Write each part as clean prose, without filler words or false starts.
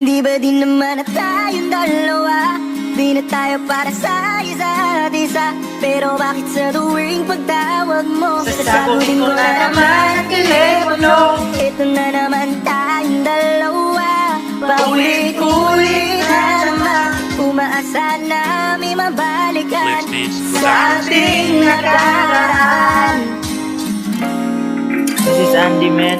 Di ba din naman na tayong dalawa? Di na tayo para sa isa't isa. Pero bakit sa tuwing pagtawag mo sasagutin ko na naman ang telepono? Ito na naman tayong dalawa, paulit-ulit na naman. Umaasa na may mabalikan sa ating nakaraan. This is Andy, man.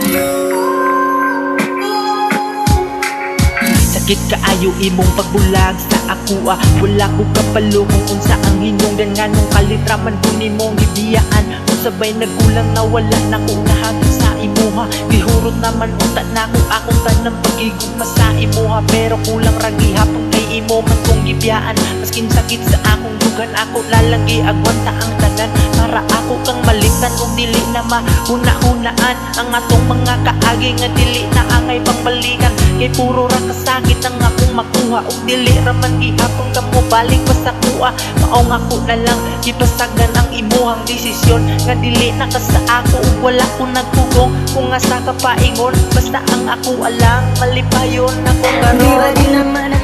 Sakit kaayo imong pagbulag sa ako Wala ko kapalo kung unsa ang hinungdan nga nung kalitraman ko nimong gibiyaan. Kung sabay nagkulang na wala na kong nahagin sa imuha. Gihurot naman unta na kung akong tanang pagigugma sa imuha. Pero kulang ragi hapon kay imo man kong gibiyaan. Maskin sakit sa akong dugan, ako lalagi agwanta ang tanan. Para ako kang malimtan kung dili na mahuna-hunaan ang atong mga kaagi nga dili na angay pangbalikan. Kay puro ra kasakit ang akong makuha ug dili ra man gihapon ka mo balik pa sa kuha. Maong ako na lang gipasagan ang imuhang desisyon nga dili na ka sa ako ug wala ko nagpugong kung asa ka paingon. Basta ang ako alang malipayon ako Di ba karon. din naman na